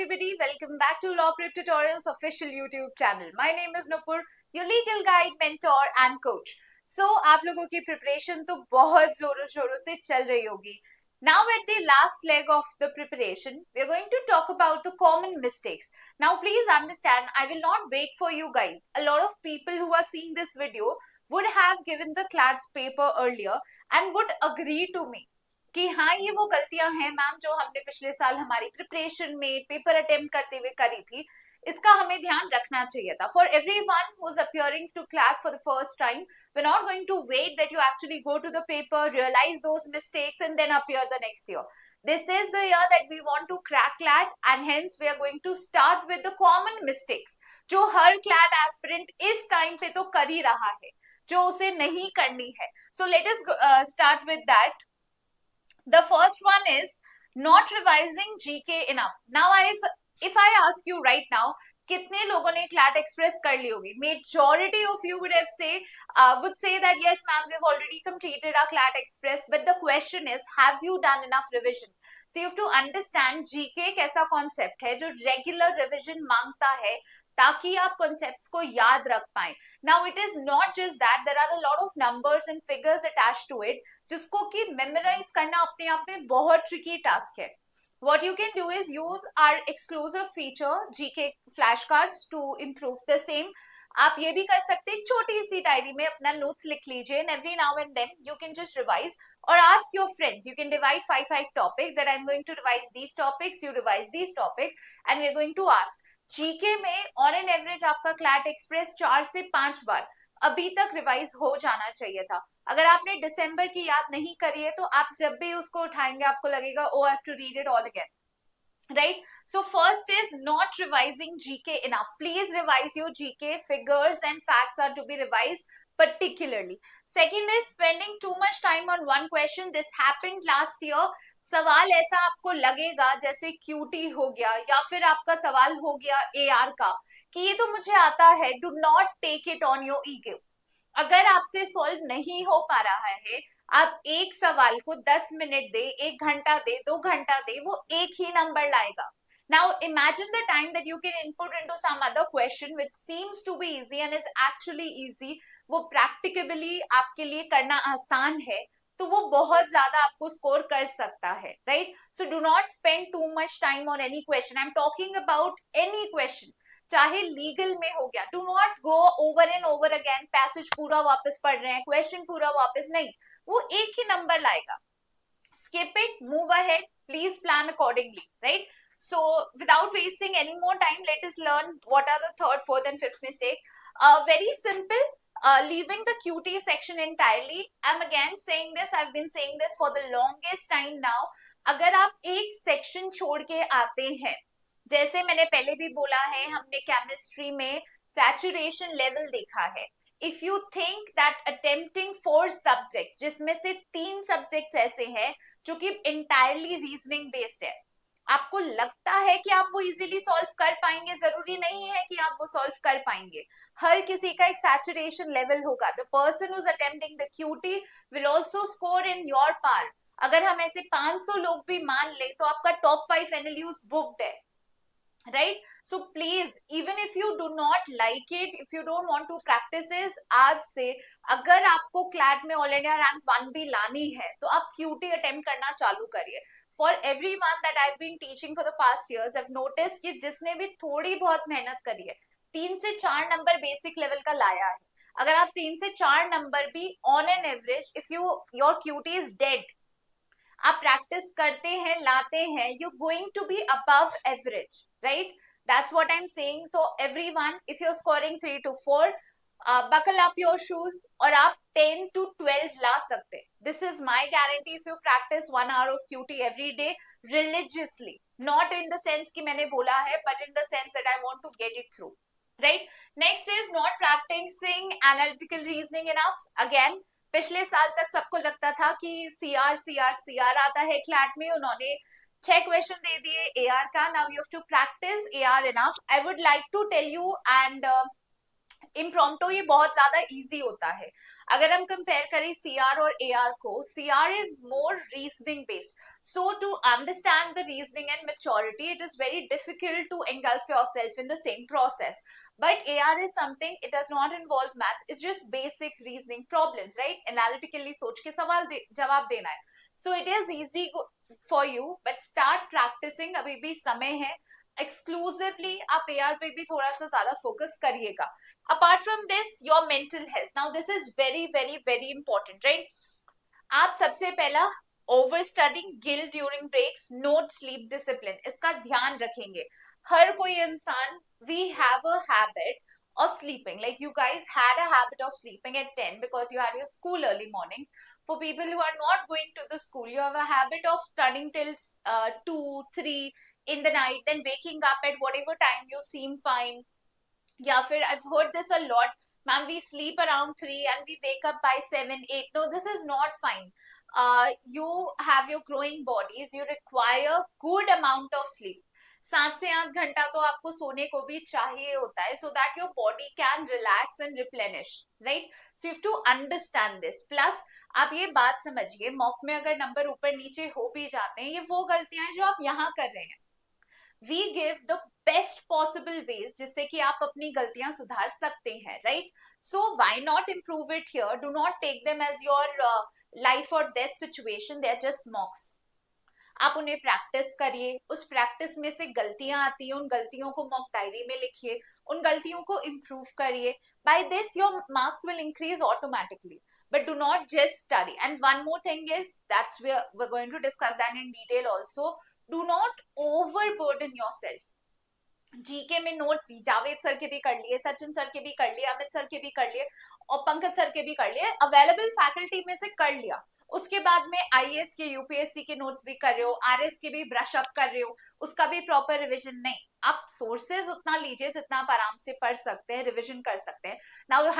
everybody, welcome back to Law Prep Tutorials official YouTube channel. My name is Nupur, your legal guide, mentor and coach. So आप लोगों की preparation तो बहुत जोरों शोरों से चल रही होगी. Now at the last leg of the preparation, we are going to talk about the common mistakes. Now please understand, I will not wait for you guys. A lot of people who are seeing this video would have given the CLADS paper earlier and would agree to me कि हाँ ये वो गलतियां हैं ma'am जो हमने पिछले साल हमारी प्रिपरेशन में पेपर अटेम्प्ट करते हुए करी थी, इसका हमें ध्यान रखना चाहिए था. For everyone who is appearing to क्लैक for the first time, we are not going to wait that you actually go to the paper, realise those mistakes and then appear the next year. This is the year that we want to crack CLAT and hence we are going to start with the common mistakes जो हर CLAT aspirant इस time पे तो कर ही रहा है, जो उसे नहीं करनी है. So let us start with that. The first one is not revising GK enough. Now, if I ask you right now, कितने लोगों ने CLAT Express कर ली होगी? Majority of you would say that yes, ma'am, we've already completed our CLAT Express. But the question is, have you done enough revision? So you have to understand GK एक ऐसा concept है जो regular revision मांगता है ताकि आप concepts को याद रख पाएं. Now it is not just that, there are a lot of numbers and figures attached to it जिसको कि memorize करना अपने आप में बहुत tricky task है. What you can do is use our exclusive feature GK flashcards to improve the same. आप ये भी कर सकते हैं, छोटी सी डायरी में अपना नोट्स लिख लीजिए and every now and then you can just revise or ask your friends. You can divide 5 topics that I'm going to revise these topics, you revise these topics and we're going to ask. GK में on an average आपका CLAT express 4 से 5 बार अभी तक revise हो जाना चाहिए था. अगर आपने दिसंबर की याद नहीं करी है तो आप जब भी उसको उठाएंगे आपको लगेगा oh I have to read it all again. Right? So first is not revising GK enough. Please revise your GK. Figures and facts are to be revised particularly. Second is spending too much time on one question. This happened last year. सवाल ऐसा आपको लगेगा जैसे cutie हो गया या फिर आपका सवाल हो गया AR का कि ये तो मुझे आता है. Do not take it on your ego. अगर आपसे सॉल्व नहीं हो पा रहा है, आप एक सवाल को 10 मिनट दे, 1 घंटा दे, 2 घंटा दे, वो एक ही नंबर लाएगा. Now imagine the time that you can input into some other question which seems to be easy and is actually easy. वो practically आपके लिए करना आसान है तो वो बहुत ज्यादा आपको स्कोर कर सकता है. Right? So do not spend too much time on any question. I am talking about any question, चाहे लीगल में हो गया. Do not go over and over again, passage पूरा वापस पढ़ रहे हैं, क्वेश्चन पूरा वापस नहीं, वो एक ही नंबर लाएगा. skip it, move ahead, please plan accordingly. Right? So without wasting any more time, let us learn what are the third, fourth and fifth mistake. Very simple. Leaving the QT section entirely. I'm again saying this, I've been saying this for the longest time now. अगर आप एक section छोड़ के आते हैं, जैसे मैंने पहले भी बोला है, हमने केमिस्ट्री में सैचुरेशन लेवल देखा है. If you think that attempting 4 subjects, जिसमें से 3 subjects ऐसे हैं जो कि entirely reasoning based है, आपको लगता है कि आप वो इजीली सॉल्व कर पाएंगे, जरूरी नहीं है कि आप वो सॉल्व कर पाएंगे. हर किसी का एक सैचुरेशन लेवल होगा. The person who is attempting the QT will also score in your part. अगर हम ऐसे 500 लोग भी मान ले तो आपका टॉप 5 एनएलयूज बुक्ड है. Right? So please, even if you do not like it, if you don't want to practise this, आज से अगर आपको क्लैट में ऑल इंडिया रैंक 1 भी लानी है तो आप क्यूटी अटेम्प्ट करना चालू करिए. For everyone that I've been teaching for the past years, I've noticed कि जिसने भी थोड़ी बहुत मेहनत करी है, 3 से 4 नंबर बेसिक लेवल का लाया है. अगर आप 3 से 4 नंबर भी on an average, if your QT is dead, आप प्रैक्टिस करते हैं, लाते हैं, you going to be above average. Right? That's what I'm saying. So everyone, if you're scoring 3 to 4, buckle up your shoes और आप 10 to 12 ला सकते. This is my guarantee if you practice 1 hour of QT every day religiously. Not in the sense कि मैंने बोला है, but in the sense that I want to get it through. Right? Next is not practicing analytical reasoning enough. Again, पिछले साल तक सबको लगता था कि CR आता है क्लैट में. उन्होंने 6 क्वेश्चन दे दिए AR का. Now you have to practice AR enough. I would like to tell you and इम्प्रॉम्प्टो ये बहुत ज्यादा इजी होता है. अगर हम कंपेयर करें सीआर और एआर को, CR is more reasoning based. So to understand the reasoning and maturity, it is very difficult to engulf yourself in the same process. But AR is something, it does not involve math, it's just basic reasoning problems, right? Analytically सोच के सवाल जवाब देना है. So it is easy for you, but start practicing. अभी भी समय है. एक्सक्लूसिवली आप एआर पे भी थोड़ा सा ज्यादा फोकस करिएगा. Apart from this, your mental health. Now this is very very very important, right? आप सबसे पहला over studying, guilt during breaks, note sleep discipline, इसका ध्यान रखेंगे. हर कोई इंसान, we have a habit of sleeping. Like you guys had a habit of sleeping at 10 because you had your school early mornings. For people who are not going to the school, you have a habit of studying till 2, 3 in the night, then waking up at whatever time you seem fine. या फिर I've heard this a lot, ma'am, we sleep around 3 and we wake up by 7, 8. No, this is not fine. You have your growing bodies, you require good amount of sleep. 7 से 8 घंटा तो आपको सोने को भी चाहिए होता है, so that your body can relax and replenish, right? So you have to understand this. Plus आप ये बात समझिए, मॉक में अगर नंबर ऊपर नीचे हो भी जाते हैं, ये वो गलतियां हैं जो आप यहाँ कर रहे हैं. We give the best possible ways जिससे कि आप अपनी गलतियां सुधार सकते हैं, right? So why not improve it here? Do not take them as your life or death situation. They are just mocks. आप उन्हें प्रैक्टिस करिए. उस प्रैक्टिस में से गलतियां आती है, उन गलतियों को मॉक डायरी में लिखिए, उन गलतियों को इम्प्रूव करिए. By this your marks will increase automatically. But do not just study. And one more thing is, that's where we're going to discuss that in detail also. Do not overburden yourself. GK में notes Javed sir के भी कर लिए, Sachin sir के भी कर लिए, Amit sir के भी कर लिए और पंकज सर के भी कर लिए, अवेलेबल फैकल्टी में से कर लिया. उसके बाद में आईएएस के, यूपीएससी के नोट्स भी कर रहे हो, आरएस के भी ब्रश अप कर रहे हो, उसका भी प्रॉपर रिविजन नहीं. आप सोर्सेज उतना लीजिए जितना आप आराम से पढ़ सकते हैं, रिविजन कर सकते हैं. Now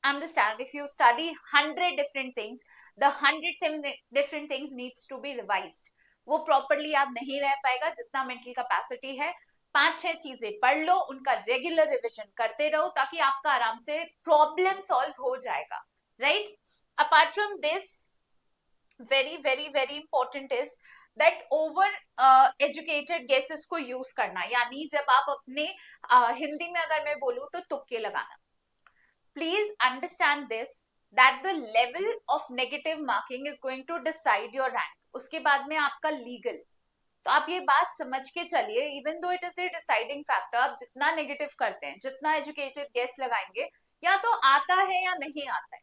understand, if you study 100 different things, the 100 different things needs to be revised. वो प्रॉपरली आप नहीं रह पाएगा जितना मेंटल कैपेसिटी है. 5-6 चीजें पढ़ लो, उनका रेगुलर रिविजन करते रहो ताकि आपका आराम से प्रॉब्लम सॉल्व हो जाएगा, right? Apart from this, very very very important is that over educated guesses को यूज करना. यानी जब आप अपने हिंदी में अगर मैं बोलूं तो तुक्के लगाना. Please understand this, that the level of negative marking is going to decide your rank. उसके बाद में आपका legal. तो आप ये बात समझ के चलिए, even though it is a deciding factor, आप जितना negative करते हैं, जितना educated guess लगाएंगे, या तो आता है या नहीं आता है.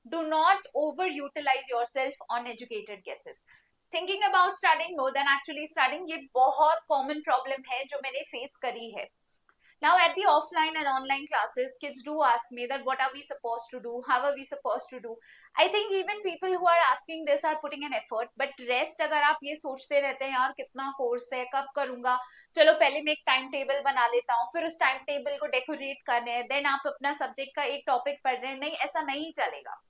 Do not over utilize yourself on educated guesses. Thinking about studying more than actually studying, ये बहुत common problem है जो मैंने face करी है. Now at the offline and online classes, kids do ask me that what are we supposed to do, how are we supposed to do. I think even people who are asking this are putting an effort, but rest अगर आप ये सोचते रहते हैं यार कितना course है, कब करूंगा, चलो पहले मैं एक टाइम टेबल बना लेता हूँ, फिर उस टाइम टेबल को डेकोरेट कर रहे हैं, देन आप अपना सब्जेक्ट का एक टॉपिक पढ़ रहे हैं, नहीं, ऐसा नहीं चलेगा.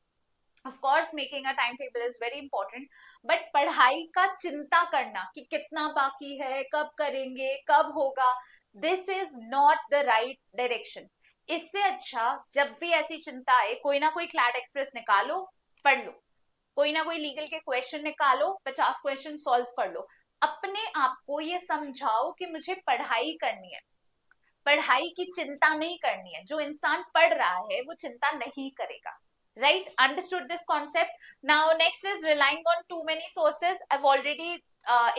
Of course, making a timetable is very important, but पढ़ाई का चिंता करना कि कितना बाकी है, कब करेंगे, कब होगा, this is not the right direction. इससे अच्छा जब भी ऐसी चिंता आए, कोई ना कोई क्लैट एक्सप्रेस निकालो, पढ़ लो, कोई ना कोई लीगल के क्वेश्चन निकालो, 50 क्वेश्चन सॉल्व कर लो. अपने आप को ये समझाओ कि मुझे पढ़ाई करनी है, पढ़ाई की चिंता नहीं करनी है. जो इंसान पढ़ रहा है वो चिंता नहीं करेगा. Right? Understood this concept? Now, next is relying on too many sources. I've already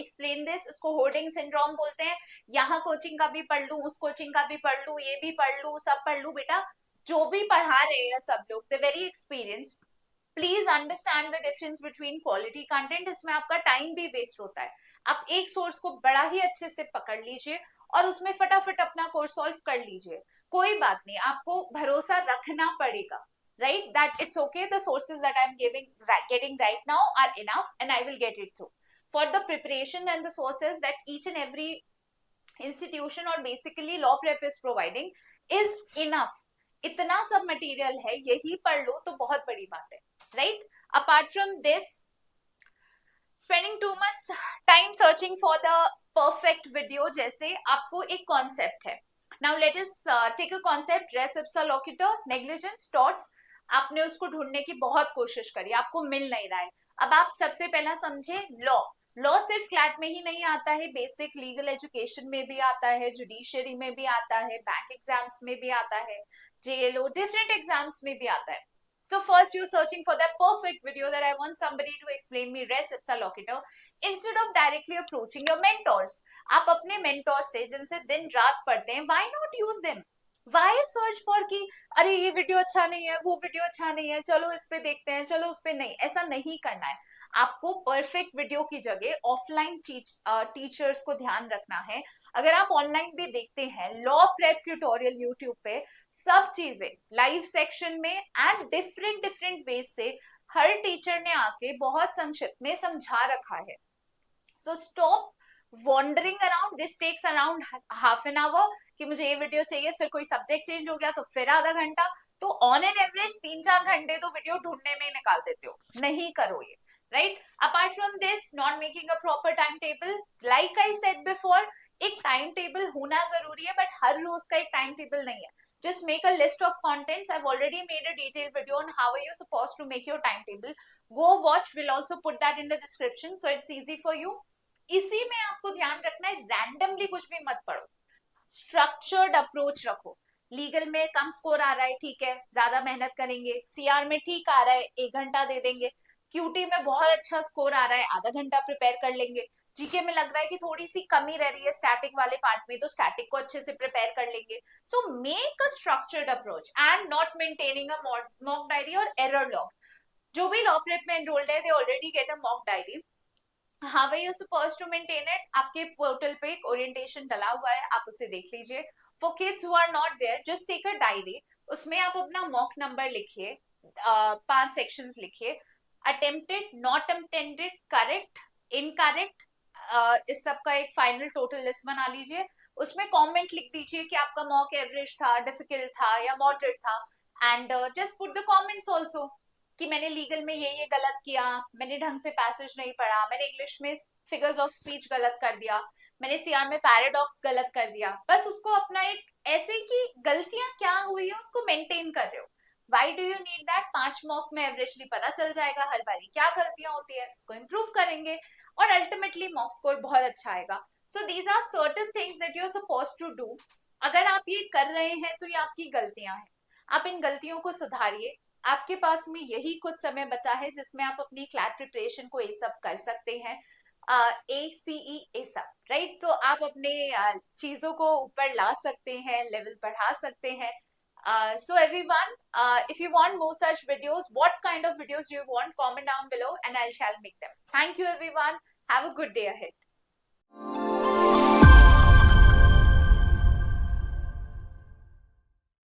explained this. इसको hoarding syndrome बोलते हैं. यहाँ कोचिंग का भी पढ़ लूँ, उस कोचिंग का भी पढ़ लूँ, ये भी पढ़ लूँ, सब पढ़ लूँ. बेटा, जो भी पढ़ा रहे हैं सब लोग, they're very experienced. Please understand the difference between quality content. इसमें आपका टाइम भी वेस्ट होता है. आप एक सोर्स को बड़ा ही अच्छे से पकड़ लीजिए और उसमें फटाफट अपना कोर्स सॉल्व कर लीजिए. कोई बात नहीं, आपको भरोसा रखना पड़ेगा. Right, that it's okay, the sources that I'm getting right now are enough and I will get it through. For the preparation and the sources that each and every institution or basically law prep is providing is enough. इतना सब material है, यही पढ़ लो तो बहुत बड़ी बात है, right? Apart from this, spending too much time searching for the perfect video, जैसे आपको एक concept है, now let us take a concept res ipsa loquitur, negligence, torts. आपने उसको ढूंढने की बहुत कोशिश करी, आपको मिल नहीं रहा है। अब आप सबसे पहला समझे लॉ। लॉ सिर्फ क्लैट में ही नहीं आता है, बेसिक लीगल एजुकेशन में भी आता है, जुडिशियरी में भी आता है, बैंक एग्जाम्स में भी आता है, जेएलओ डिफरेंट एग्जाम्स में भी आता है. So first you're searching for that perfect video that I want somebody to explain me res ipsa loquitur instead of directly approaching your mentors. आप अपने मेंटोर से जिनसे दिन रात पढ़ते हैं, why not use them? Why search for कि अरे ये वीडियो अच्छा नहीं है, वो वीडियो अच्छा नहीं है, चलो इस पे देखते हैं, चलो उस पे नहीं, ऐसा नहीं करना है. आपको परफेक्ट वीडियो की जगह ऑफलाइन टीचर्स को ध्यान रखना है. अगर आप ऑनलाइन भी देखते हैं लॉ प्रेप ट्यूटोरियल यूट्यूब पे, सब चीजें लाइव सेक्शन में एंड डिफरेंट डिफरेंट वे से हर टीचर ने आके बहुत संक्षिप्त में समझा रखा है. So stop wandering around, this takes around half an hour कि मुझे ये वीडियो चाहिए, फिर कोई सब्जेक्ट चेंज हो गया तो फिर आधा घंटा, तो ऑन एन एवरेज 3-4 घंटे तो वीडियो ढूंढने में निकाल देते हो. नहीं करो ये, right. Apart from this, not making a proper time table. Like I said before, एक टाइम टेबल होना जरूरी है, बट हर रोज का एक टाइम टेबल नहीं है. Just make a list of contents. I've already made a detailed video on how are you supposed to make your timetable. Go watch. We'll also put that in the description so it's easy for you. इसी में आपको ध्यान रखना है, randomly कुछ भी मत पढ़ो. स्ट्रक्चर्ड अप्रोच रखो. लीगल में कम स्कोर आ रहा है, ठीक है, ज्यादा मेहनत करेंगे. सीआर में ठीक आ रहा है, 1 घंटा दे देंगे. क्यूटी में बहुत अच्छा स्कोर आ रहा है, आधा घंटा प्रिपेयर कर लेंगे. जीके में लग रहा है कि थोड़ी सी कमी रह रही है स्टैटिक वाले पार्ट में, तो स्टैटिक को अच्छे से प्रिपेयर कर लेंगे. So make a structured approach and not maintaining a mock diary और एरर लॉग. जो भी लॉ प्रेप में एनरोल्ड है, they already get a mock diary. How are you supposed to maintain it? आपके पोर्टल पे एक ओरिएंटेशन डला हुआ है, आप उसे देख लीजिए. For kids who are not there, just take a diary. उसमें आप अपना मॉक नंबर लिखिए, 5 सेक्शंस लिखिए. Attempted, not attempted, correct, incorrect, इस सब का एक फाइनल टोटल लिस्ट बना लीजिए. उसमें कमेंट लिख दीजिए कि आपका मॉक एवरेज था, डिफिकल्ट था या मॉडरेट था. And just put the comments also कि मैंने लीगल में ये गलत किया, मैंने ढंग से पैसेज नहीं पढ़ा, मैंने इंग्लिश में फिगर्स ऑफ स्पीच गलत कर दिया, मैंने सीआर में पैराडॉक्स गलत कर दिया. बस उसको अपना एक ऐसे कि गलतियां क्या हुई है उसको मेंटेन कर रहे हो. Why do you need that? 5 mock में एवरेजली पता चल जाएगा हर बारी क्या गलतियां होती है, इसको इम्प्रूव करेंगे और अल्टीमेटली मॉक स्कोर बहुत अच्छा आएगा. So these are certain things that you are supposed to do. अगर आप ये कर रहे हैं तो ये आपकी गलतियां हैं. आप इन गलतियों को सुधारिए. आपके पास में यही कुछ समय बचा है जिसमें आप अपनी क्लैट प्रिपरेशन को ये सब कर सकते हैं. ACE ये सब, राइट. तो आप अपने चीजों को ऊपर ला सकते हैं, लेवल बढ़ा सकते हैं. So everyone, if you want more such videos, what kind of videos do you want? Comment down below and I shall make them. Thank you everyone. Have a good day ahead.